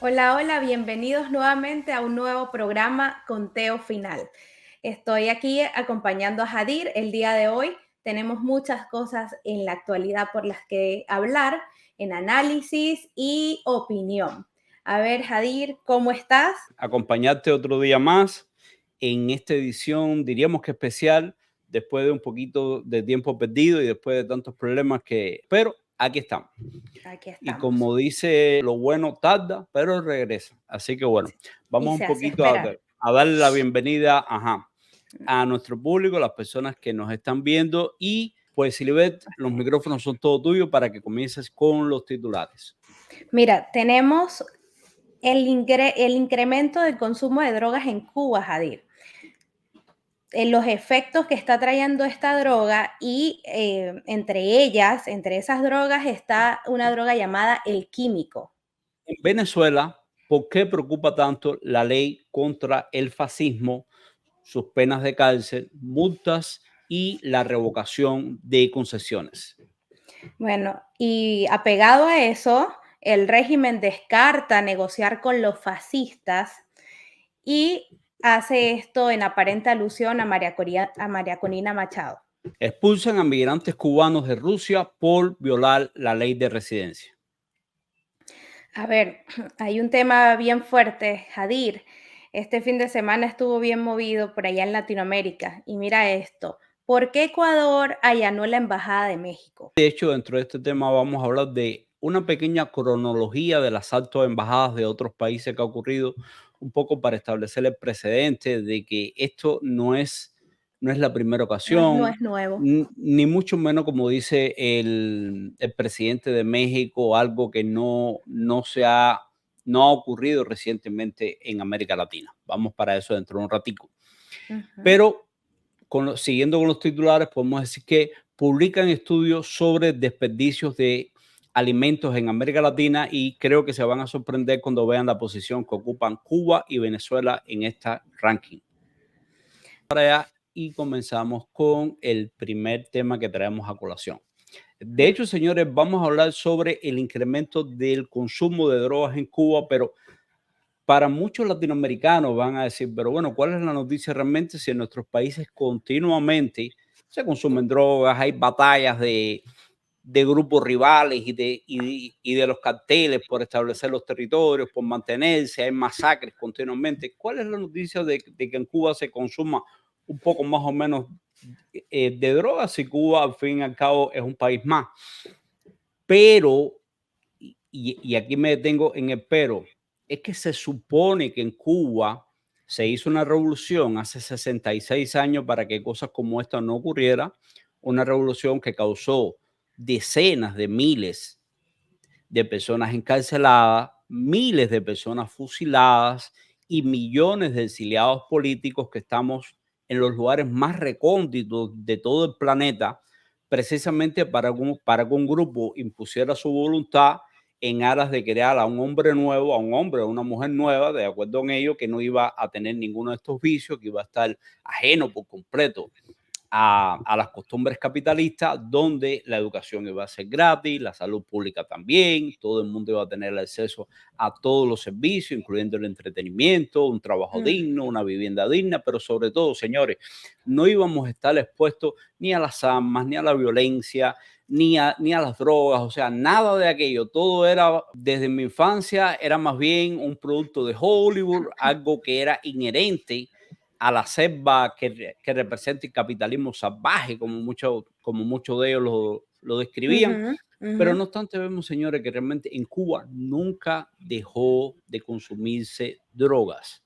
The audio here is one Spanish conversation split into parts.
Hola, hola, bienvenidos nuevamente a un nuevo programa Conteo Final. Estoy aquí acompañando a Jadir. El día de hoy tenemos muchas cosas en la actualidad por las que hablar, en análisis y opinión. A ver, Jadir, ¿cómo estás? Acompañarte otro día más en esta edición, diríamos que especial, después de un poquito de tiempo perdido y después de tantos problemas pero aquí estamos. Aquí Y estamos. como dice, lo bueno tarda, pero regresa. Así que bueno, Y vamos un se hace poquito esperar. a darle la bienvenida, a nuestro público, las personas que nos están viendo y pues Silibet, los micrófonos son todo tuyos para que comiences con los titulares. Mira, tenemos el incremento del consumo de drogas en Cuba, Jadir. Los efectos que está trayendo esta droga y entre esas drogas está una droga llamada el químico. En Venezuela, ¿por qué preocupa tanto la ley contra el fascismo, sus penas de cárcel, multas y la revocación de concesiones? Bueno, y apegado a eso, el régimen descarta negociar con los fascistas y hace esto en aparente alusión a María Corina Machado. Expulsan a migrantes cubanos de Rusia por violar la ley de residencia. A ver, hay un tema bien fuerte, Jadir. Este fin de semana estuvo bien movido por allá en Latinoamérica. Y mira esto, ¿por qué Ecuador allanó la Embajada de México? De hecho, dentro de este tema vamos a hablar de una pequeña cronología del asalto a embajadas de otros países que ha ocurrido, un poco para establecer el precedente de que esto no es la primera No ocasión, es nuevo. ni mucho menos como dice el presidente de México, algo que no ha ocurrido recientemente en América Latina. Vamos para eso dentro de un ratico. Ujú. Pero siguiendo con los titulares, podemos decir que publican estudios sobre desperdicios de alimentos en América Latina y creo que se van a sorprender cuando vean la posición que ocupan Cuba y Venezuela en esta ranking. Y comenzamos con el primer tema que traemos a colación. De hecho, señores, vamos a hablar sobre el incremento del consumo de drogas en Cuba, pero para muchos latinoamericanos van a decir, pero bueno, ¿cuál es la noticia realmente si en nuestros países continuamente se consumen drogas, hay batallas de grupos rivales y de los carteles por establecer los territorios, por mantenerse, hay masacres continuamente? ¿Cuál es la noticia de que en Cuba se consuma un poco más o menos de drogas si Cuba al fin y al cabo es un país más? Pero y aquí me detengo en el pero, es que se supone que en Cuba se hizo una revolución hace 66 años para que cosas como esta no ocurriera, una revolución que causó decenas de miles de personas encarceladas, miles de personas fusiladas y millones de exiliados políticos que estamos en los lugares más recónditos de todo el planeta, precisamente para que un grupo impusiera su voluntad en aras de crear a un hombre nuevo, a un hombre o una mujer nueva, de acuerdo con ello, que no iba a tener ninguno de estos vicios, que iba a estar ajeno por completo a las costumbres capitalistas, donde la educación iba a ser gratis, la salud pública también, todo el mundo iba a tener acceso a todos los servicios, incluyendo el entretenimiento, un trabajo Mm. digno, una vivienda digna, pero sobre todo, señores, no íbamos a estar expuestos ni a las armas, ni a la violencia, ni a las drogas, o sea, nada de aquello. Todo era, desde mi infancia, era más bien un producto de Hollywood, algo que era inherente a la selva que representa el capitalismo salvaje, como muchos de ellos lo describían. Ujú, ujú. Pero no obstante, vemos, señores, que realmente en Cuba nunca dejó de consumirse drogas.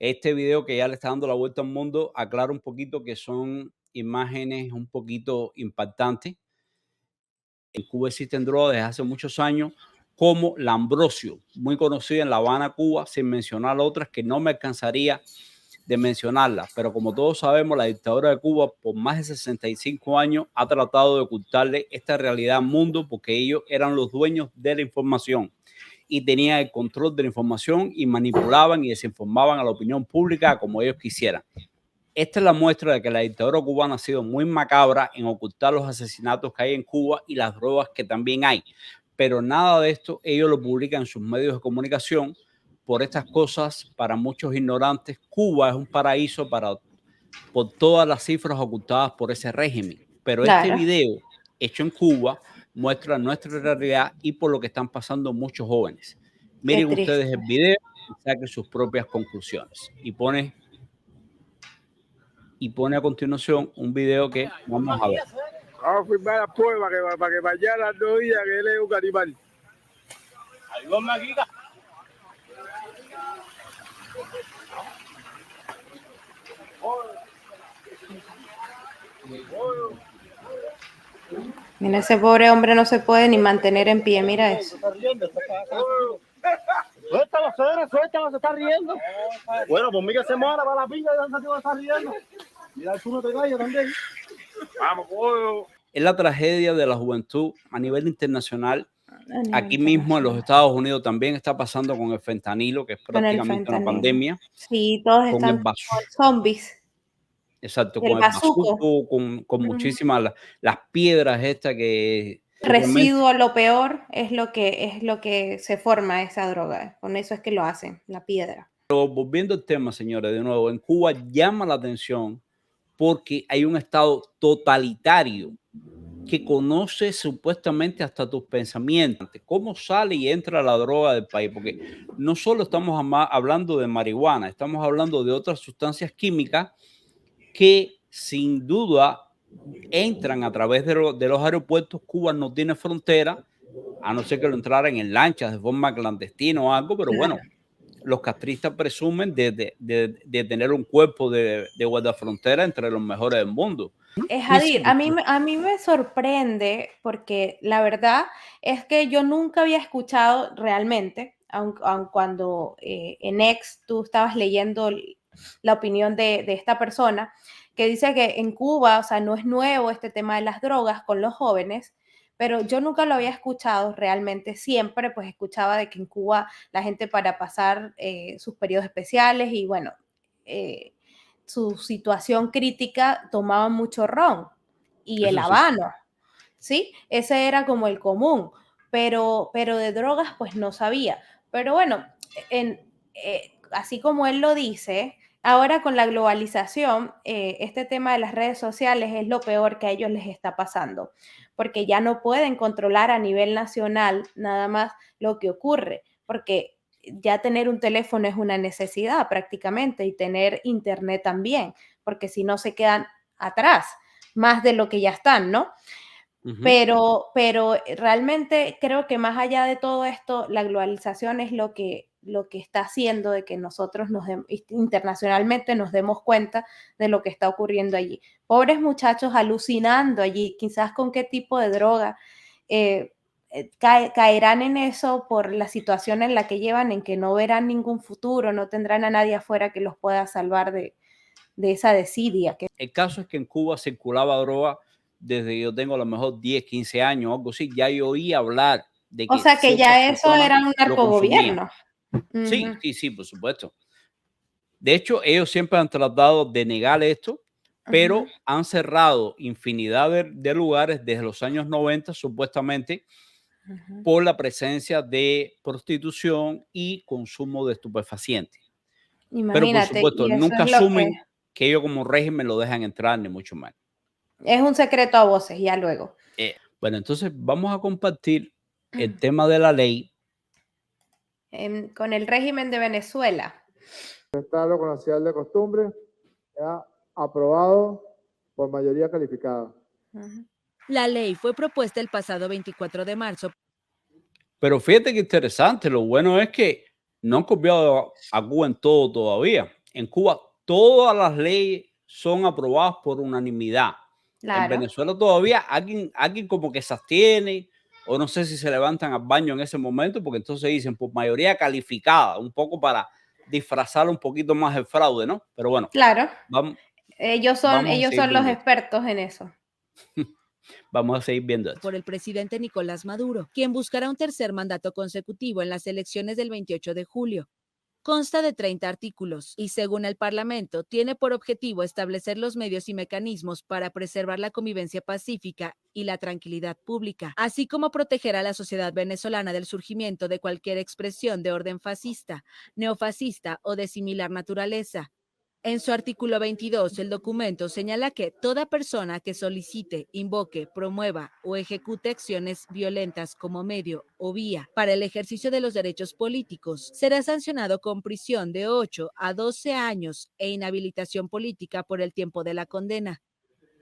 Este video que ya le está dando la vuelta al mundo aclara un poquito que son imágenes un poquito impactantes. En Cuba existen drogas desde hace muchos años, como la Ambrosio, muy conocida en La Habana, Cuba, sin mencionar otras que no me alcanzaría de mencionarlas. Pero como todos sabemos, la dictadura de Cuba por más de 65 años ha tratado de ocultarle esta realidad al mundo porque ellos eran los dueños de la información y tenían el control de la información y manipulaban y desinformaban a la opinión pública como ellos quisieran. Esta es la muestra de que la dictadura cubana ha sido muy macabra en ocultar los asesinatos que hay en Cuba y las drogas que también hay. pero nada de esto ellos lo publican en sus medios de comunicación. Por estas cosas, para muchos ignorantes, Cuba es un paraíso por todas las cifras ocultadas por ese régimen. Pero este Claro, video hecho en Cuba muestra nuestra realidad y por lo que están pasando muchos jóvenes. qué Miren ustedes el triste. video y saquen sus propias conclusiones. Y pone a continuación un video que vamos a ver. Vamos a firmar la prueba para que mañana no diga que él es un animal. Mira, ese pobre hombre no se puede ni mantener en pie, mira eso. Suéltalo, se está riendo. Bueno, por mí que se muera para la pinga y danza que va a estar riendo. Mira, tú no te calles también. Vamos, pollo. Es la tragedia de la juventud a nivel internacional. A nivel Aquí mismo en los internacional. Estados Unidos también está pasando con el fentanilo, que es Con el prácticamente una fentanilo. pandemia. Sí, todos Con están el con zombies. exacto, El con el bazuco. bazuco, con muchísimas las piedras estas que realmente Residuo, lo peor es lo que se forma esa droga. Con eso es que lo hacen, la piedra. volviendo al tema, señores, de nuevo, en Cuba llama la atención porque hay un estado totalitario que conoce supuestamente hasta tus pensamientos, cómo sale y entra la droga del país, porque no solo estamos hablando de marihuana, estamos hablando de otras sustancias químicas que sin duda entran a través de los aeropuertos. Cuba no tiene frontera, a no ser que lo entraran en lanchas de forma clandestina o algo, pero bueno, los castristas presumen de tener un cuerpo de guardafrontera entre los mejores del mundo. Jadir, a mí me sorprende porque la verdad es que yo nunca había escuchado realmente, aun cuando en X tú estabas leyendo la opinión de esta persona, que dice que en Cuba, o sea, no es nuevo este tema de las drogas con los jóvenes, pero yo nunca lo había escuchado realmente. Siempre pues escuchaba de que en Cuba la gente para pasar sus periodos especiales y bueno, su situación crítica tomaban mucho ron y el Eso sí, habano, ¿sí? Ese era como el común, pero de drogas pues no sabía. Pero bueno, así como él lo dice, ahora con la globalización, este tema de las redes sociales es lo peor que a ellos les está pasando, porque ya no pueden controlar a nivel nacional nada más lo que ocurre, porque ya tener un teléfono es una necesidad prácticamente y tener internet también, porque si no se quedan atrás, más de lo que ya están, ¿no? Pero realmente creo que más allá de todo esto, la globalización es lo que está haciendo de que nosotros internacionalmente nos demos cuenta de lo que está ocurriendo allí. Pobres muchachos alucinando allí, quizás con qué tipo de droga. Caerán en eso por la situación en la que llevan, en que no verán ningún futuro, no tendrán a nadie afuera que los pueda salvar de esa desidia. El caso es que en Cuba circulaba droga desde que yo tengo a lo mejor 10, 15 años, algo así. Ya yo oí hablar de O que sea que ciertas ya eso personas era un lo consumían. narcogobierno. Sí, Ujú, sí, sí, por supuesto. De hecho, ellos siempre han tratado de negar esto, ujú. pero han cerrado infinidad de lugares desde los años 90, supuestamente, Ujú. por la presencia de prostitución y consumo de estupefacientes. Pero por Imagínate, supuesto, y eso nunca es lo que asumen que ellos como régimen lo dejan entrar, ni mucho más. es un secreto a voces, ya luego. Bueno, entonces vamos a compartir el tema de la ley. Con el régimen de Venezuela. Estado con la ciudad de costumbre, ya aprobado por mayoría calificada. Ujú. La ley fue propuesta el pasado 24 de marzo. Pero fíjate que interesante, lo bueno es que no han copiado a Cuba en todo todavía. En Cuba todas las leyes son aprobadas por unanimidad. En Claro, Venezuela todavía alguien como que se abstiene o no sé si se levantan al baño en ese momento porque entonces dicen por mayoría calificada, un poco para disfrazar un poquito más el fraude, ¿no? Pero bueno, claro. vamos, Ellos vamos a seguir son los viendo esto. expertos en eso. Vamos a seguir viendo esto. Por el presidente Nicolás Maduro, quien buscará un tercer mandato consecutivo en las elecciones del 28 de julio. consta de 30 artículos y, según el Parlamento, tiene por objetivo establecer los medios y mecanismos para preservar la convivencia pacífica y la tranquilidad pública, así como proteger a la sociedad venezolana del surgimiento de cualquier expresión de orden fascista, neofascista o de similar naturaleza. En su artículo 22, el documento señala que toda persona que solicite, invoque, promueva o ejecute acciones violentas como medio o vía para el ejercicio de los derechos políticos será sancionado con prisión de 8 a 12 años e inhabilitación política por el tiempo de la condena.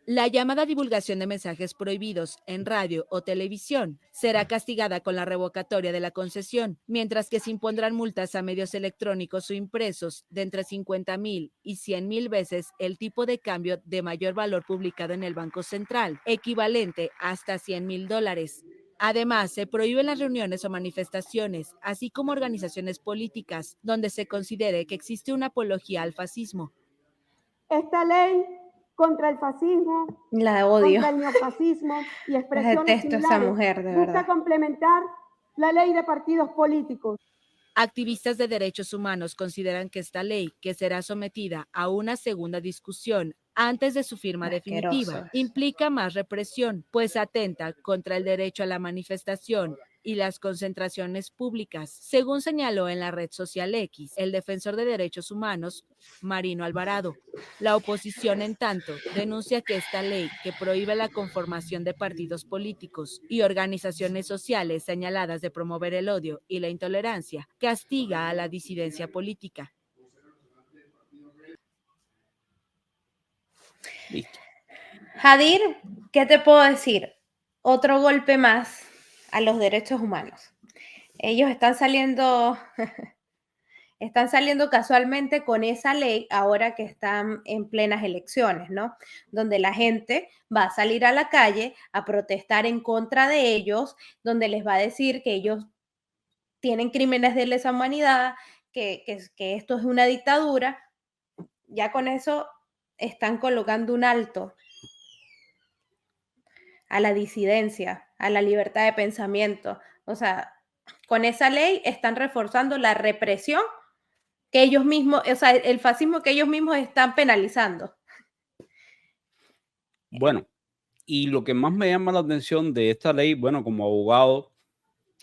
La llamada divulgación de mensajes prohibidos en radio o televisión será castigada con la revocatoria de la concesión, mientras que se impondrán multas a medios electrónicos o impresos de entre 50,000 y 100,000 veces el tipo de cambio de mayor valor publicado en el Banco Central, equivalente a hasta $100,000. Además, se prohíben las reuniones o manifestaciones, así como organizaciones políticas, donde se considere que existe una apología al fascismo. Esta ley contra el fascismo, La odio. contra el neofascismo y expresiones Detesto a esa similares, mujer, de busca verdad. complementar la ley de partidos políticos. Activistas de derechos humanos consideran que esta ley, que será sometida a una segunda discusión antes de su firma definitiva, Asquerosos. implica más represión, pues atenta contra el derecho a la manifestación y las concentraciones públicas, según señaló en la red social X el defensor de derechos humanos, Marino Alvarado. La oposición, en tanto, denuncia que esta ley, que prohíbe la conformación de partidos políticos y organizaciones sociales señaladas de promover el odio y la intolerancia, castiga a la disidencia política. Listo. Hadir, ¿qué te puedo decir? Otro golpe más a los derechos humanos. Ellos están saliendo casualmente con esa ley ahora que están en plenas elecciones, ¿no? Donde la gente va a salir a la calle a protestar en contra de ellos, donde les va a decir que ellos tienen crímenes de lesa humanidad, que esto es una dictadura. Ya con eso están colocando un alto a la disidencia, a la libertad de pensamiento. O sea, con esa ley están reforzando la represión que ellos mismos, o sea, el fascismo que ellos mismos están penalizando. Bueno, y lo que más me llama la atención de esta ley, bueno, como abogado,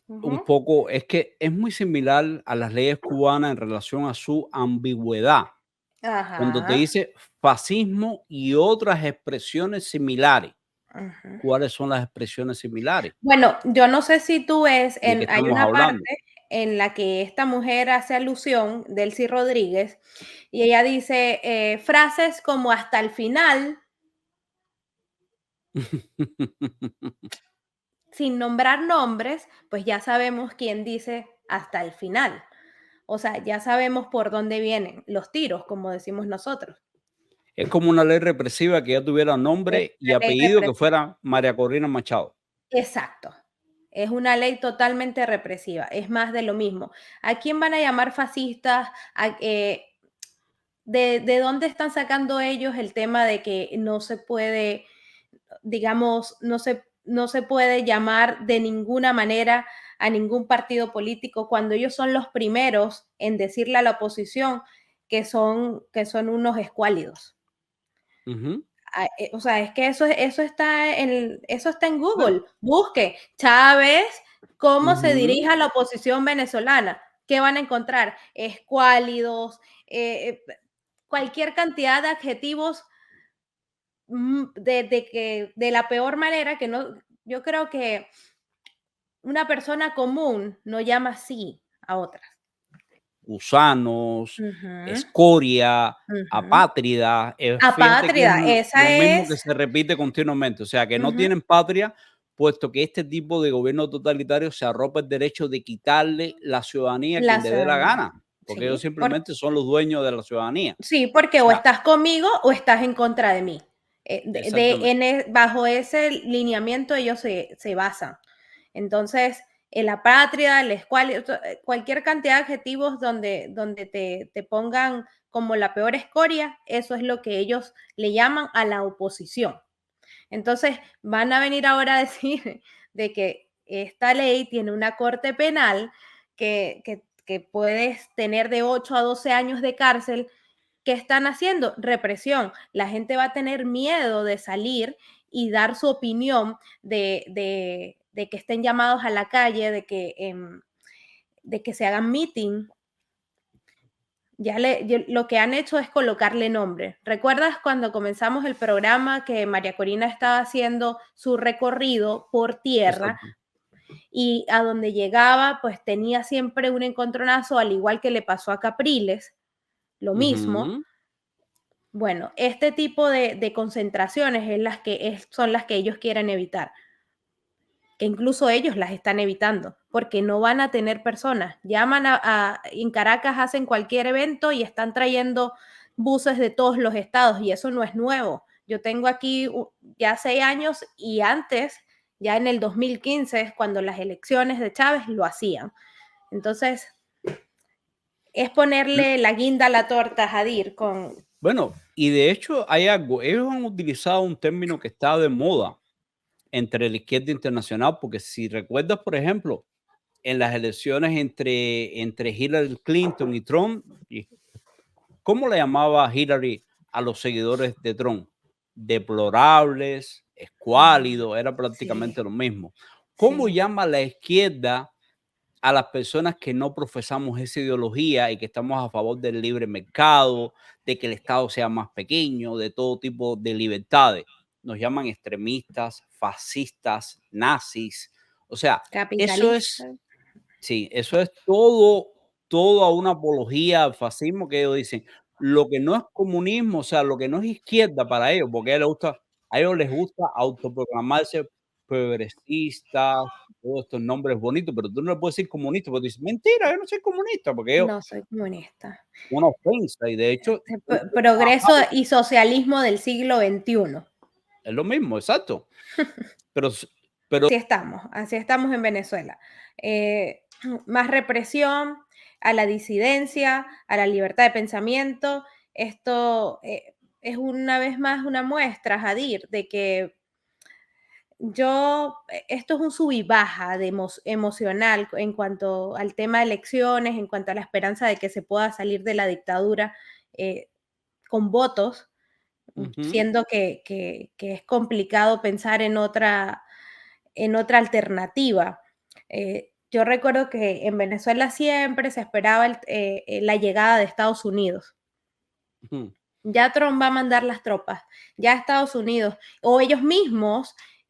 un poco es que es muy similar a las leyes cubanas en relación a su ambigüedad. Cuando te Ajá. dice fascismo y otras expresiones similares, Ajá. ¿cuáles son las expresiones similares? Bueno, yo no sé si tú ves, ¿De qué hay estamos una hablando? parte en la que esta mujer hace alusión, Delcy Rodríguez, y ella dice frases como hasta el final, sin nombrar nombres, pues ya sabemos quién dice hasta el final. O sea, ya sabemos por dónde vienen los tiros, como decimos nosotros. Es como una ley represiva que ya tuviera Es nombre y una ley apellido, que represiva. fuera María Corina Machado. Exacto. Es una ley totalmente represiva. Es más de lo mismo. ¿A quién van a llamar fascistas? ¿De dónde están sacando ellos el tema de que no se puede, digamos, no se puede llamar de ninguna manera a ningún partido político cuando ellos son los primeros en decirle a la oposición que son unos escuálidos? Ujú. O sea, es que eso está en Bueno, Google. Busque Chávez, cómo se ujú. dirige a la oposición venezolana. ¿Qué van a encontrar? Escuálidos, cualquier cantidad de adjetivos de la peor manera que no, yo creo que una persona común no llama así a otras. Gusanos, Ujú, escoria, ujú. apátrida, fíjate que es Apátrida, esa lo mismo que es. se repite continuamente, o sea, que no Ujú, tienen patria, puesto que este tipo de gobierno totalitario se arropa el derecho de quitarle la ciudadanía a la quien le dé la ciudadanía. gana, porque ellos Sí, simplemente son los dueños de la ciudadanía. sí, porque O o sea, estás conmigo o estás en contra de mí. exactamente. Bajo ese lineamiento ellos se basan. Entonces, en la patria, la escuela, cualquier cantidad de adjetivos donde te pongan como la peor escoria, eso es lo que ellos le llaman a la oposición. Entonces, van a venir ahora a decir de que esta ley tiene una corte penal que puedes tener de 8 a 12 años de cárcel. ¿Qué están haciendo? Represión. La gente va a tener miedo de salir y dar su opinión de que estén llamados a la calle, de que se hagan meeting. Lo que han hecho es colocarle nombre. ¿Recuerdas cuando comenzamos el programa que María Corina estaba haciendo su recorrido por tierra? Exacto. Y a donde llegaba, pues tenía siempre un encontronazo, al igual que le pasó a Capriles, lo mismo. Bueno, este tipo de concentraciones son las que ellos quieren evitar, que incluso ellos las están evitando, porque no van a tener personas. Llaman en Caracas, hacen cualquier evento y están trayendo buses de todos los estados, y eso no es nuevo. Yo tengo aquí ya 6 años, y antes, ya en el 2015, cuando las elecciones de Chávez, lo hacían. Entonces, es ponerle la guinda a la torta, Jadir, con... Bueno, y de hecho hay algo, ellos han utilizado un término que está de moda entre la izquierda internacional, porque si recuerdas, por ejemplo, en las elecciones entre Hillary Clinton y Trump, ¿cómo le llamaba Hillary a los seguidores de Trump? Deplorables, escuálidos, era prácticamente Sí, lo mismo. ¿Cómo sí. llama la izquierda a las personas que no profesamos esa ideología y que estamos a favor del libre mercado, de que el Estado sea más pequeño, de todo tipo de libertades? Nos llaman extremistas, fascistas, nazis. O sea, eso es, Capitalista. sí, eso es toda una apología al fascismo, que ellos dicen. Lo que no es comunismo, o sea, lo que no es izquierda para ellos, porque a ellos les gusta autoproclamarse progresistas, todos estos nombres bonitos, pero tú no le puedes decir comunista, porque dices, mentira, yo no soy comunista, porque ellos, No soy comunista. una ofensa, y de hecho, Progreso y socialismo del siglo XXI. es lo mismo, exacto. Pero Así estamos en Venezuela. Más represión a la disidencia, a la libertad de pensamiento. Esto es una vez más una muestra, Jadir, de que esto es un sub y baja emocional en cuanto al tema de elecciones, en cuanto a la esperanza de que se pueda salir de la dictadura eh, con votos, ujú, siendo que es complicado pensar en otra alternativa. Yo recuerdo que en Venezuela siempre se esperaba la llegada de Estados Unidos. ujú. Ya Trump va a mandar las tropas, ya Estados Unidos, o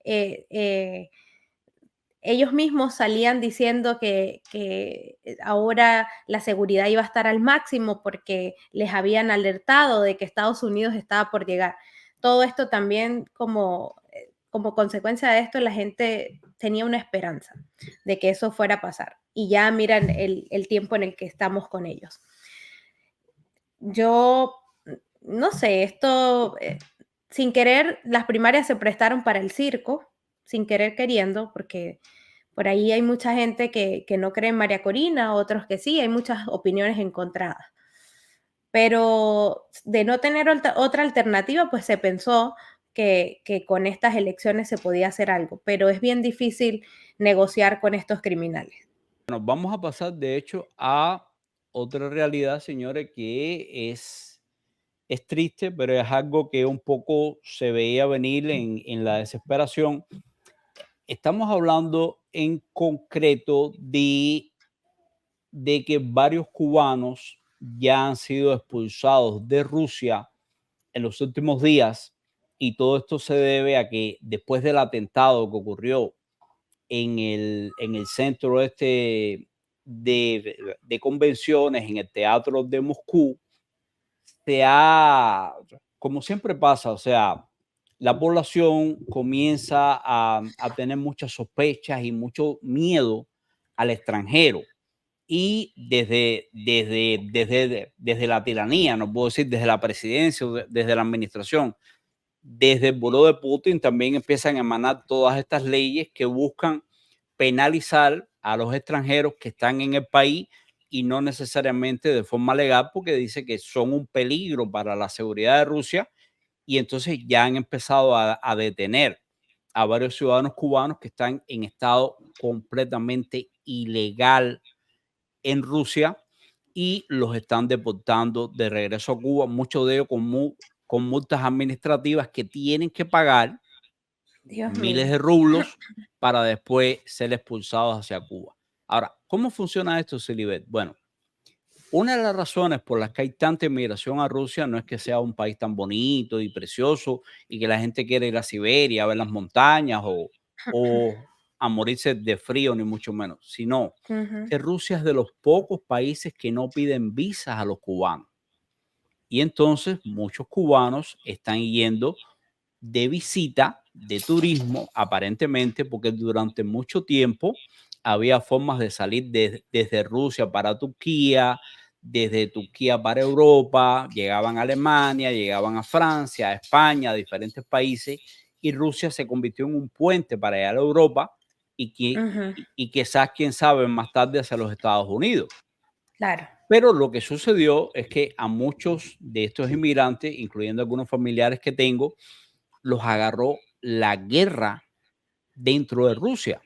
eh, eh, ellos mismos salían diciendo que ahora la seguridad iba a estar al máximo porque les habían alertado de que Estados Unidos estaba por llegar. Todo esto también como consecuencia de esto, la gente tenía una esperanza de que eso fuera a pasar. Y ya miran el tiempo en el que estamos con ellos. Yo, no sé, sin querer, las primarias se prestaron para el circo, sin querer queriendo, porque por ahí hay mucha gente que no cree en María Corina, otros que sí, hay muchas opiniones encontradas. Pero de no tener otra alternativa, pues se pensó que con estas elecciones se podía hacer algo, pero es bien difícil negociar con estos criminales. Bueno, vamos a pasar, de hecho, a otra realidad, señores, que es triste, pero es algo que un poco se veía venir en la desesperación. Estamos hablando en concreto de que varios cubanos ya han sido expulsados de Rusia en los últimos días, y todo esto se debe a que después del atentado que ocurrió en el centro de convenciones, en el teatro de Moscú, como siempre pasa, o sea, la población comienza a tener muchas sospechas y mucho miedo al extranjero. Y desde la tiranía, no puedo decir desde la presidencia o desde la administración, desde el buró de Putin también empiezan a emanar todas estas leyes que buscan penalizar a los extranjeros que están en el país, y no necesariamente de forma legal, porque dice que son un peligro para la seguridad de Rusia. Y entonces ya han empezado a detener a varios ciudadanos cubanos que están en estado completamente ilegal en Rusia y los están deportando de regreso a Cuba, muchos de ellos con multas administrativas que tienen que pagar miles de rublos para después ser expulsados hacia Cuba. Ahora, ¿cómo funciona esto, Silibet? Bueno, una de las razones por las que hay tanta inmigración a Rusia no es que sea un país tan bonito y precioso y que la gente quiere ir a Siberia a ver las montañas o a morirse de frío, ni mucho menos, sino que Rusia es de los pocos países que no piden visas a los cubanos. Y entonces muchos cubanos están yendo de visita, de turismo, aparentemente, porque durante mucho tiempo había formas de salir desde Rusia para Turquía, desde Turquía para Europa, llegaban a Alemania, llegaban a Francia, a España, a diferentes países, y Rusia se convirtió en un puente para llegar a Europa y quizás, quién sabe, más tarde hacia los Estados Unidos. Claro. Pero lo que sucedió es que a muchos de estos inmigrantes, incluyendo algunos familiares que tengo, los agarró la guerra dentro de Rusia.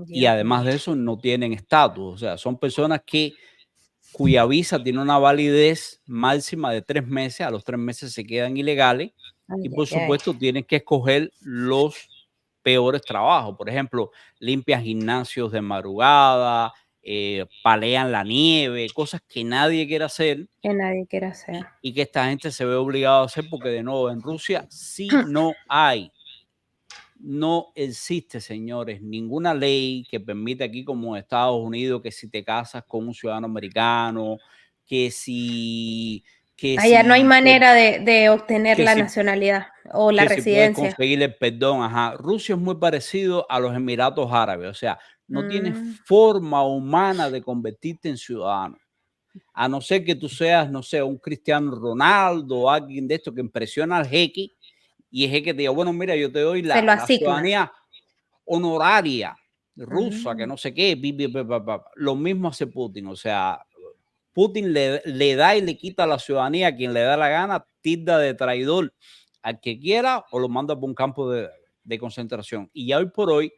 Y además de eso no tienen estatus. O sea, son personas cuya visa tiene una validez máxima de 3 meses. A los 3 meses se quedan ilegales y por supuesto tienen que escoger los peores trabajos. Por ejemplo, limpian gimnasios de madrugada, palean la nieve, cosas que nadie quiere hacer. Que nadie quiere hacer. Y que esta gente se ve obligado a hacer porque, de nuevo, en Rusia sí no existe, señores, ninguna ley que permita aquí como en Estados Unidos que si te casas con un ciudadano americano, Allá no hay manera de obtener la nacionalidad o la residencia. Si puedes conseguir el perdón. Ajá. Rusia es muy parecido a los Emiratos Árabes, o sea, no tienes forma humana de convertirte en ciudadano. A no ser que tú seas, no sé, un Cristiano Ronaldo o alguien de esto que impresiona al jeque y el jeque te diga, bueno, mira, yo te doy la ciudadanía honoraria rusa, que no sé qué, lo mismo hace Putin. O sea, Putin le da y le quita la ciudadanía a quien le da la gana, tilda de traidor al que quiera o lo manda por un campo de concentración. Y ya hoy por hoy,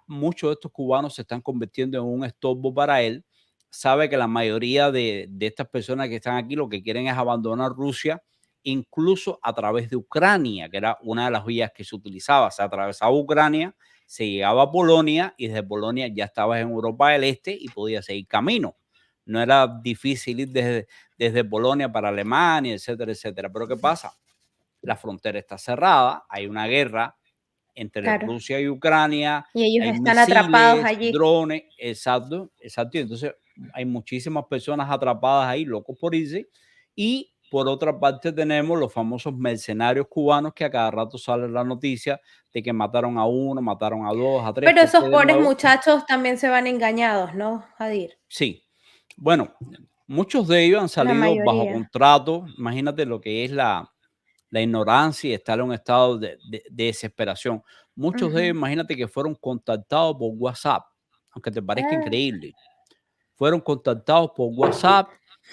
muchos de estos cubanos se están convirtiendo en un estorbo para él. Sabe que la mayoría de estas personas que están aquí lo que quieren es abandonar Rusia, incluso a través de Ucrania, que era una de las vías que se utilizaba. Se atravesaba Ucrania, se llegaba a Polonia y desde Polonia ya estabas en Europa del Este y podías seguir camino. No era difícil ir desde Polonia para Alemania, etcétera, etcétera. Pero ¿qué pasa? La frontera está cerrada, hay una guerra entre Rusia y Ucrania. Y ellos están misiles, atrapados allí. Drones, exacto. Entonces hay muchísimas personas atrapadas ahí, locos por irse. Y por otra parte tenemos los famosos mercenarios cubanos que a cada rato sale la noticia de que mataron a uno, mataron a dos, a tres. Pero esos pobres muchachos también se van engañados, ¿no, Jadir? Sí. Bueno, muchos de ellos han salido bajo contrato. Imagínate lo que es la ignorancia y estar en un estado de desesperación. Muchos de ellos, imagínate que fueron contactados por WhatsApp, aunque te parezca increíble. Fueron contactados por WhatsApp,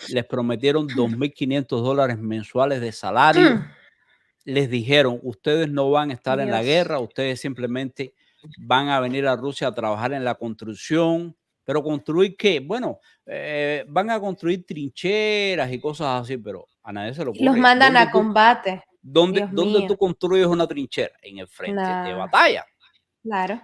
les prometieron $2.500 mensuales de salario. Les dijeron, ustedes no van a estar en la guerra, ustedes simplemente van a venir a Rusia a trabajar en la construcción. ¿Pero construir qué? Bueno, van a construir trincheras y cosas así, pero a nadie se lo ocurre. Los mandan a combate. ¿Dónde tú construyes una trinchera? En el frente de batalla. Claro.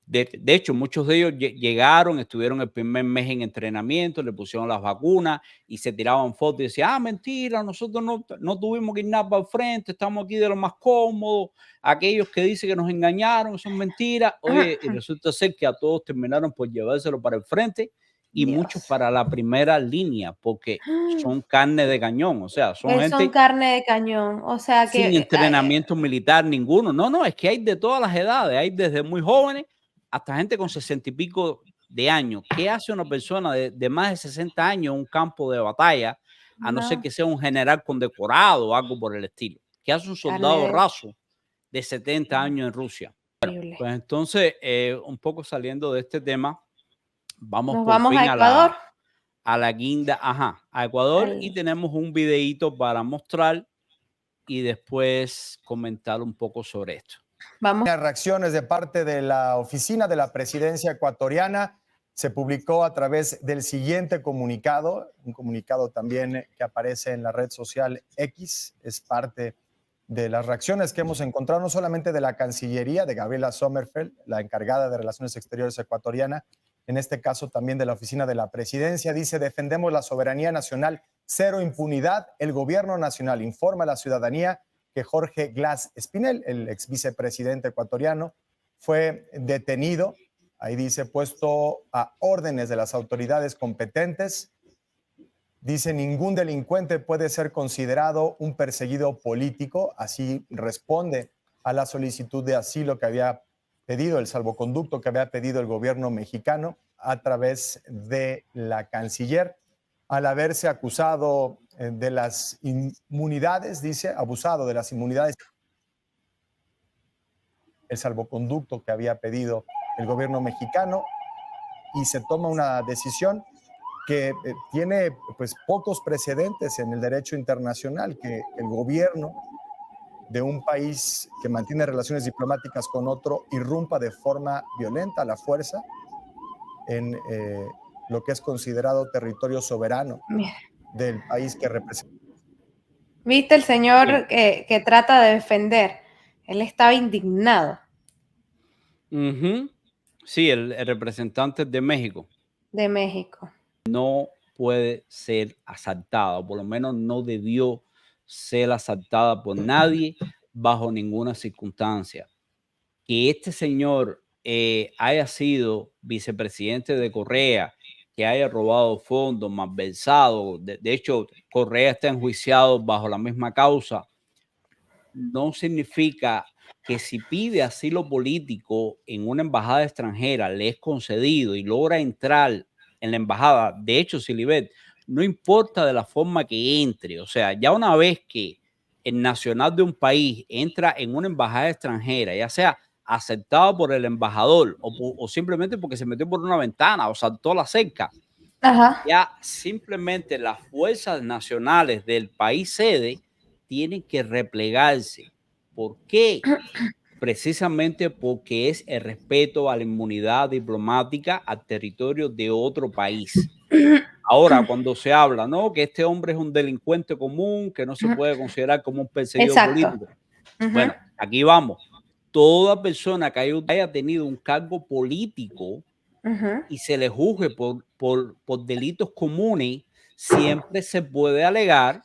De hecho, muchos de ellos llegaron, estuvieron el primer mes en entrenamiento, le pusieron las vacunas y se tiraban fotos y decían, mentira, nosotros no tuvimos que ir nada para el frente, estamos aquí de lo más cómodo. Aquellos que dicen que nos engañaron, son mentiras. Oye, y resulta ser que a todos terminaron por llevárselo para el frente y muchos para la primera línea, porque son carne de cañón. O sea, son gente... Son carne de cañón. O sea que... Sin entrenamiento militar ninguno. No, es que hay de todas las edades. Hay desde muy jóvenes hasta gente con 60 y pico de años. ¿Qué hace una persona de más de 60 años en un campo de batalla, a no ser que sea un general condecorado o algo por el estilo? ¿Qué hace un soldado raso de 70 años en Rusia? Bueno, pues entonces, un poco saliendo de este tema, vamos a Ecuador. A la guinda, a Ecuador. Y tenemos un videíto para mostrar y después comentar un poco sobre esto. Vamos. Reacciones de parte de la oficina de la presidencia ecuatoriana se publicó a través del siguiente comunicado, un comunicado también que aparece en la red social X, es parte de las reacciones que hemos encontrado no solamente de la Cancillería, de Gabriela Sommerfeld, la encargada de Relaciones Exteriores ecuatoriana, en este caso también de la Oficina de la Presidencia. Dice: defendemos la soberanía nacional, cero impunidad. El gobierno nacional informa a la ciudadanía que Jorge Glass Espinel, el ex vicepresidente ecuatoriano, fue detenido, ahí dice, puesto a órdenes de las autoridades competentes. Dice: ningún delincuente puede ser considerado un perseguido político. Así responde a la solicitud de asilo que había pedido, el salvoconducto que había pedido el gobierno mexicano a través de la canciller, al haberse acusado de las inmunidades, dice, abusado de las inmunidades, el salvoconducto que había pedido el gobierno mexicano, y se toma una decisión que tiene pues pocos precedentes en el derecho internacional, que el gobierno de un país que mantiene relaciones diplomáticas con otro irrumpa de forma violenta, a la fuerza, en lo que es considerado territorio soberano del país que representa. ¿Viste el señor que trata de defender? Él estaba indignado. Sí, el representante de México. De México. No puede ser asaltada, o por lo menos no debió ser asaltada por nadie bajo ninguna circunstancia. Que este señor haya sido vicepresidente de Correa, que haya robado fondos, malversado, de hecho Correa está enjuiciado bajo la misma causa, no significa que si pide asilo político en una embajada extranjera le es concedido y logra entrar en la embajada. De hecho, Silibet, no importa de la forma que entre, o sea, ya una vez que el nacional de un país entra en una embajada extranjera, ya sea aceptado por el embajador o simplemente porque se metió por una ventana o saltó la cerca, ya simplemente las fuerzas nacionales del país sede tienen que replegarse. ¿Por qué? Precisamente porque es el respeto a la inmunidad diplomática al territorio de otro país. Ahora, cuando se habla, ¿no?, que este hombre es un delincuente común, que no se puede considerar como un perseguido político. Bueno, aquí vamos. Toda persona que haya tenido un cargo político y se le juzgue por delitos comunes, siempre se puede alegar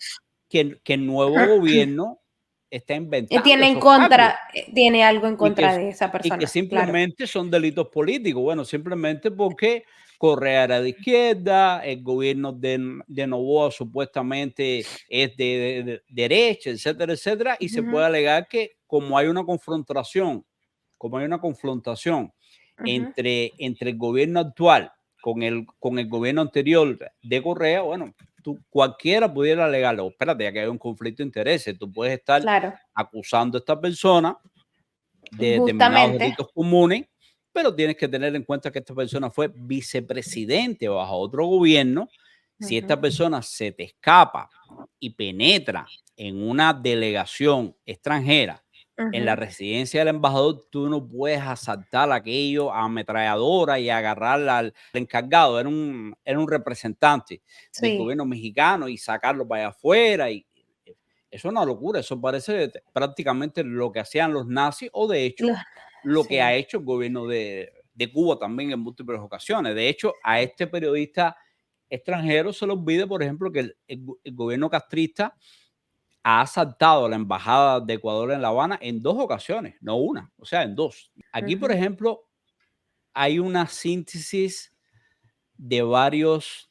que el nuevo gobierno está inventando. Tiene algo en contra de esa persona. Y que simplemente son delitos políticos. Bueno, simplemente porque Correa era de izquierda, el gobierno de Noboa supuestamente es de derecha, etcétera, etcétera. Y se puede alegar que como hay una confrontación entre el gobierno actual con el gobierno anterior de Correa, bueno, cualquiera pudiera alegarlo. Espérate, ya que hay un conflicto de intereses, tú puedes estar acusando a esta persona de determinados delitos comunes, pero tienes que tener en cuenta que esta persona fue vicepresidente bajo otro gobierno. Si esta persona se te escapa y penetra en una delegación extranjera, en la residencia del embajador, tú no puedes asaltar aquello a ametralladora y agarrar al encargado. Era un representante del gobierno mexicano y sacarlo para allá afuera. Y eso es una locura. Eso parece prácticamente lo que hacían los nazis, o de hecho lo que ha hecho el gobierno de Cuba también en múltiples ocasiones. De hecho, a este periodista extranjero se le olvida, por ejemplo, que el gobierno castrista ha asaltado la embajada de Ecuador en La Habana en 2 ocasiones, no una, o sea, en 2. Aquí, por ejemplo, hay una síntesis de varios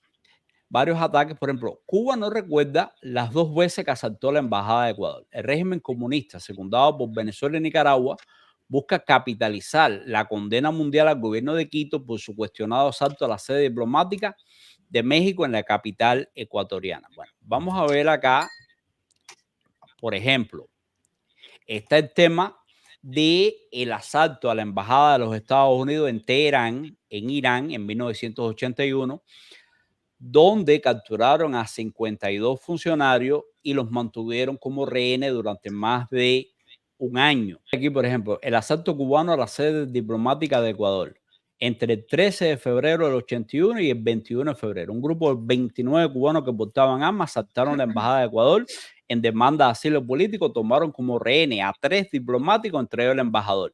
ataques. Por ejemplo, Cuba no recuerda las 2 veces que asaltó la embajada de Ecuador. El régimen comunista, secundado por Venezuela y Nicaragua, busca capitalizar la condena mundial al gobierno de Quito por su cuestionado asalto a la sede diplomática de México en la capital ecuatoriana. Bueno, vamos a ver acá. Por ejemplo, está el tema del asalto a la embajada de los Estados Unidos en Teherán, en Irán, en 1981, donde capturaron a 52 funcionarios y los mantuvieron como rehenes durante más de un año. Aquí, por ejemplo, el asalto cubano a la sede diplomática de Ecuador entre el 13 de febrero del 81 y el 21 de febrero. Un grupo de 29 cubanos que portaban armas asaltaron la embajada de Ecuador en demanda de asilo político, tomaron como rehenes a 3 diplomáticos, entre ellos el embajador.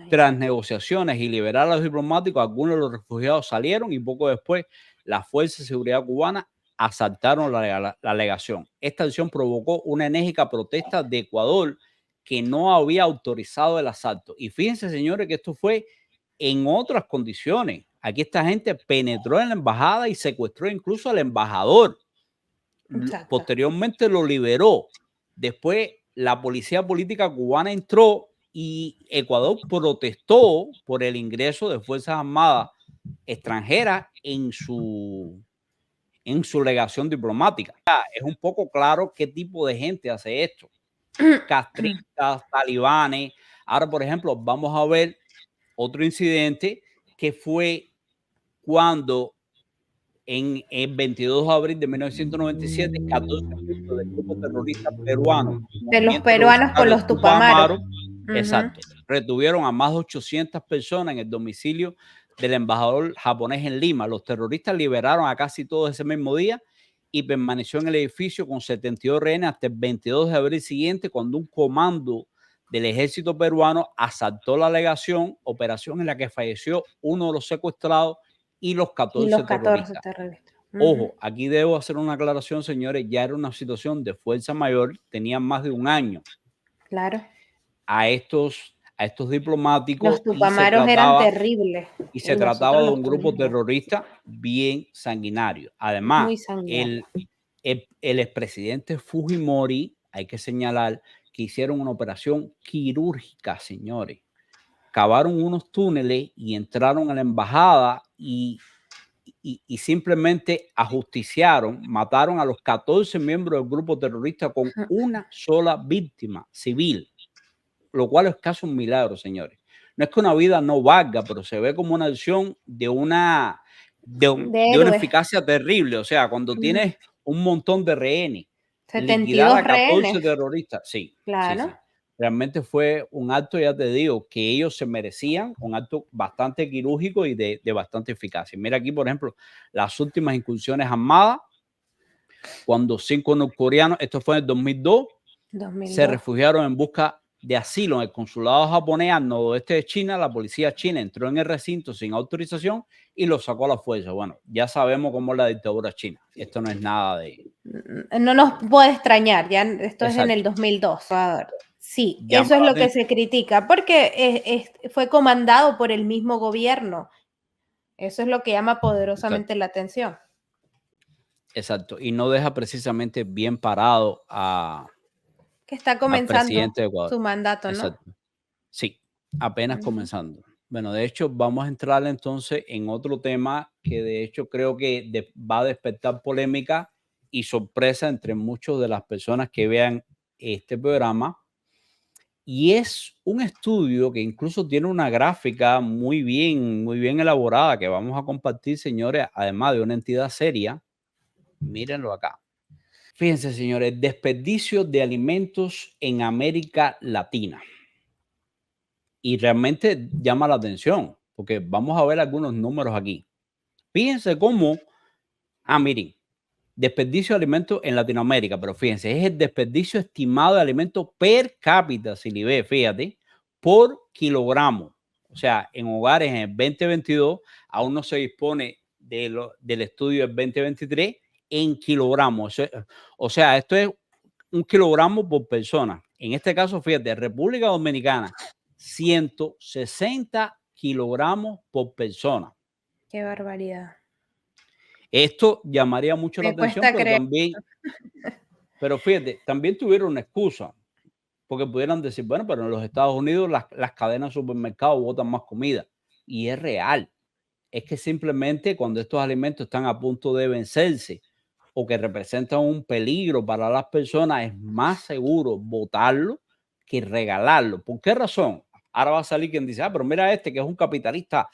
Tras negociaciones y liberar a los diplomáticos, algunos de los refugiados salieron y poco después las fuerzas de seguridad cubanas asaltaron la legación. Esta acción provocó una enérgica protesta de Ecuador que no había autorizado el asalto. Y fíjense, señores, que esto fue en otras condiciones. Aquí esta gente penetró en la embajada y secuestró incluso al embajador. Exacto. Posteriormente lo liberó. Después la policía política cubana entró y Ecuador protestó por el ingreso de fuerzas armadas extranjeras en su legación diplomática. Es un poco claro qué tipo de gente hace esto. Castristas, talibanes. Ahora, por ejemplo, vamos a ver otro incidente que fue cuando en el 22 de abril de 1997, 14 miembros del grupo terrorista peruano, de los peruanos con los Tupamaros, exacto, retuvieron a más de 800 personas en el domicilio del embajador japonés en Lima. Los terroristas liberaron a casi todos ese mismo día y permaneció en el edificio con 72 rehenes hasta el 22 de abril siguiente, cuando un comando del ejército peruano asaltó la legación, operación en la que falleció uno de los secuestrados y los 14 terroristas. Ojo, aquí debo hacer una aclaración, señores, ya era una situación de fuerza mayor, tenían más de un año. Claro. A estos diplomáticos. Los Tupamaros eran terribles. Y se trataba de un grupo terrorista bien sanguinario. Además, el expresidente Fujimori, hay que señalar que hicieron una operación quirúrgica, señores. Cavaron unos túneles y entraron a la embajada y simplemente ajusticiaron, mataron a los 14 miembros del grupo terrorista con una sola víctima civil, lo cual es casi un milagro, señores. No es que una vida no valga, pero se ve como una acción de una eficacia terrible. O sea, cuando tienes un montón de rehenes, 72 a 14 rehenes. terroristas, sí, claro. sí. Realmente fue un acto, ya te digo, que ellos se merecían, un acto bastante quirúrgico y de bastante eficacia. Mira aquí, por ejemplo, las últimas incursiones armadas, cuando 5 norcoreanos, esto fue en el 2002, se refugiaron en busca de asilo en el consulado japonés al noroeste de China. La policía china entró en el recinto sin autorización y lo sacó a la fuerza. Bueno, ya sabemos cómo es la dictadura china. Esto no es nada de... No nos puede extrañar, ya esto es en el 2002. A ver. Sí, eso es lo que se critica, porque fue comandado por el mismo gobierno. Eso es lo que llama poderosamente la atención. Exacto, y no deja precisamente bien parado a... que está comenzando su mandato, ¿no? Exacto. Sí, apenas comenzando. Bueno, de hecho, vamos a entrar entonces en otro tema que de hecho creo que va a despertar polémica y sorpresa entre muchas de las personas que vean este programa. Y es un estudio que incluso tiene una gráfica muy bien elaborada que vamos a compartir, señores, además de una entidad seria. Mírenlo acá. Fíjense, señores, desperdicio de alimentos en América Latina. Y realmente llama la atención, porque vamos a ver algunos números aquí. Fíjense cómo, miren, desperdicio de alimentos en Latinoamérica, pero fíjense, es el desperdicio estimado de alimentos per cápita, si le ve, fíjate, por kilogramo. O sea, en hogares en el 2022, aún no se dispone del estudio del 2023, en kilogramos. O sea, esto es 1 kilogramo por persona. En este caso, fíjate, República Dominicana, 160 kilogramos por persona. Qué barbaridad. Esto llamaría mucho la atención, pero fíjate, también tuvieron una excusa, porque pudieran decir, bueno, pero en los Estados Unidos las cadenas de supermercados botan más comida. Y es real. Es que simplemente cuando estos alimentos están a punto de vencerse o que representan un peligro para las personas, es más seguro botarlo que regalarlo. ¿Por qué razón? Ahora va a salir quien dice, pero mira que es un capitalista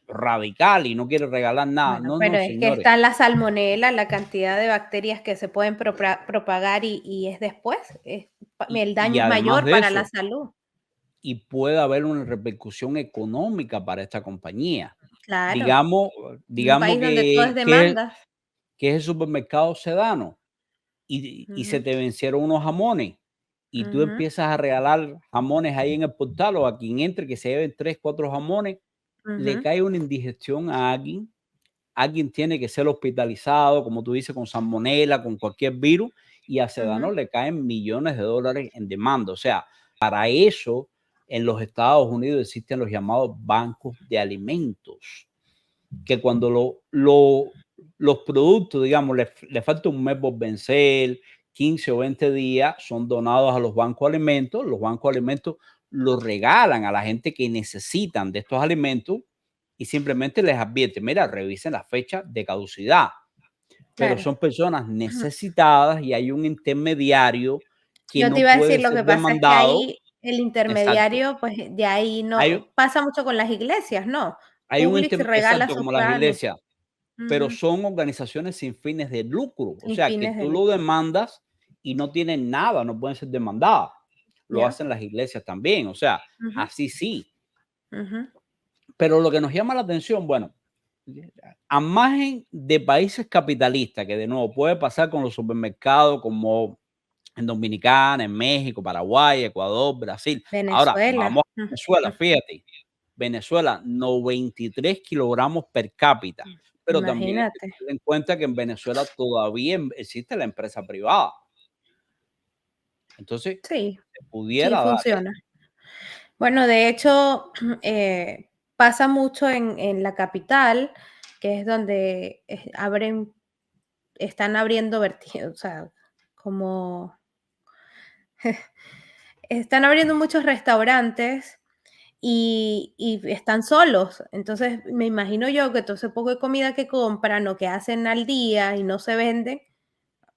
radical y no quiere regalar nada. Bueno, pero es que está la salmonela, la cantidad de bacterias que se pueden propagar y es después. El daño es mayor para la salud. y puede haber una repercusión económica para esta compañía. Claro, Digamos, un digamos país donde todo es que demanda. es el supermercado Sedano y se Ujú, te vencieron unos jamones y tú ujú, empiezas a regalar jamones ahí en el portal o a quien entre que se lleven 3, 4 jamones, le ujú, cae una indigestión a alguien tiene que ser hospitalizado, como tú dices, con salmonela, con cualquier virus, y a Sedano ujú. le caen millones de dólares en demanda. O sea, para eso en los Estados Unidos existen los llamados bancos de alimentos, que cuando los productos, digamos, le falta un mes por vencer, 15 o 20 días, son donados a los bancos de alimentos. Los bancos de alimentos los regalan a la gente que necesitan de estos alimentos y simplemente les advierte, mira, revisen la fecha de caducidad. Pero Claro. son personas Ujú. necesitadas y hay un intermediario que Yo te no iba a decir, puede lo ser que pasa es que demandado. ahí el Exacto. intermediario, pues de ahí Hay, no pasa mucho con las iglesias, ¿no? hay un Publix regala exacto sus como las planes, iglesias, pero ujú, son organizaciones sin fines de lucro. O sin sea, que fines de tú lo lucro. demandas y no tienen nada, no pueden ser demandadas. Lo ¿Ya? hacen las iglesias también. O sea, Ujú, así sí. ujú. Pero lo que nos llama la atención, bueno, a margen de países capitalistas, que de nuevo puede pasar con los supermercados como en Dominicana, en México, Paraguay, Ecuador, Brasil. Ahora, Venezuela. vamos a Mm, Venezuela, mm. fíjate. Venezuela, 93 kilogramos per cápita. Pero también hay que Imagínate. tener en cuenta que en Venezuela todavía existe la empresa privada. Entonces, Sí, se sí pudiera dar funciona. Bueno, de hecho, pasa mucho en la capital, que es donde están abriendo o sea, como están abriendo muchos restaurantes y están solos. Entonces, me imagino yo que todo ese poco de comida que compran o que hacen al día y no se vende,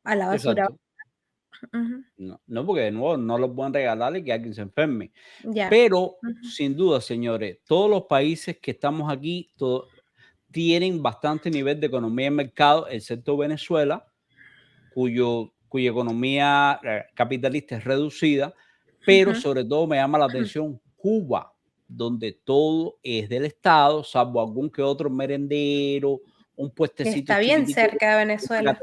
a la basura. exacto. Ujú, No, no, porque de nuevo no lo pueden regalar y que alguien se enferme. ya. Pero, Ujú. sin duda, señores, todos los países que estamos aquí tienen bastante nivel de economía en mercado, excepto Venezuela, cuya economía capitalista es reducida, pero Ujú. sobre todo me llama la atención Cuba, donde todo es del Estado, salvo algún que otro merendero, un Que puestecito está bien chiquitico. cerca de Venezuela.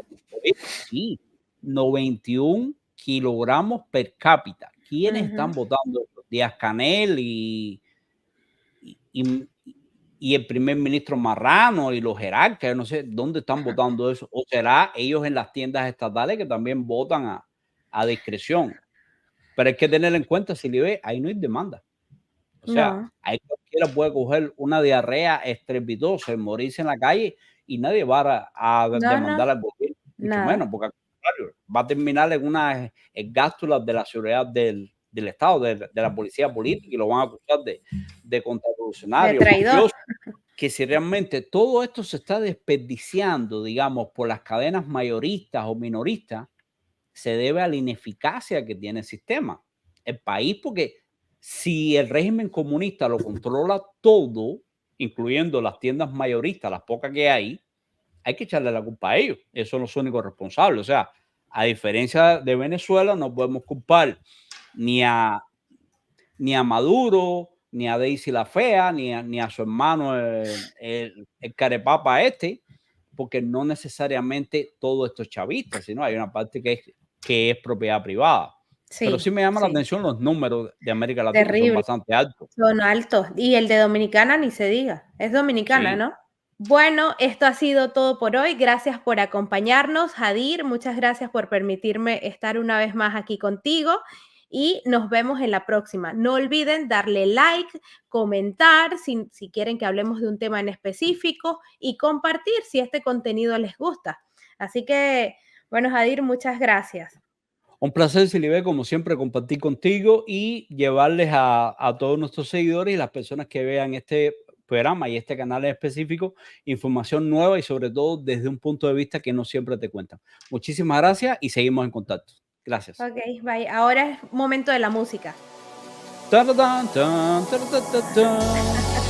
Sí, 91 kilogramos per cápita. ¿Quiénes Ujú. están votando eso? Díaz-Canel y y el primer ministro Marrano y los jerarcas, yo no sé dónde están votando eso, o será ellos en las tiendas estatales que también votan a discreción. Pero hay que tener en cuenta, si le ve, ahí no hay demanda. O sea, No, ahí cualquiera puede coger una diarrea estrepitosa y morirse en la calle y nadie va a no, no, demandar al gobierno, mucho menos, nada. porque al contrario, va a terminar en una gástula de la seguridad del Estado, de la policía política, y lo van a acusar de De contrarrevolucionario, traidor. mafioso, que si realmente todo esto se está desperdiciando, digamos, por las cadenas mayoristas o minoristas, se debe a la ineficacia que tiene el sistema. El país, porque si el régimen comunista lo controla todo, incluyendo las tiendas mayoristas, las pocas que hay que echarle la culpa a ellos. Esos son los únicos responsables. O sea, a diferencia de Venezuela, no podemos culpar ni a, ni a Maduro, ni a Daisy la Fea, ni a su hermano el carepapa este, porque no necesariamente todo esto es chavista, sino hay una parte que es propiedad privada. Pero Sí, sí me llama la sí, atención los números de América Latina, son terrible. bastante altos. Son altos. Y el de Dominicana ni se diga. Es dominicana, Sí. ¿no? Bueno, esto ha sido todo por hoy. Gracias por acompañarnos, Jadir. Muchas gracias por permitirme estar una vez más aquí contigo y nos vemos en la próxima. No olviden darle like, comentar si quieren que hablemos de un tema en específico y compartir si este contenido les gusta. Así que, bueno, Jadir, muchas gracias. Un placer, Silibé, como siempre, compartir contigo y llevarles a todos nuestros seguidores y las personas que vean este programa y este canal en específico información nueva y sobre todo desde un punto de vista que no siempre te cuentan. Muchísimas gracias y seguimos en contacto. Gracias. Ok, bye. Ahora es momento de la música. Taratán, tan, taratatán.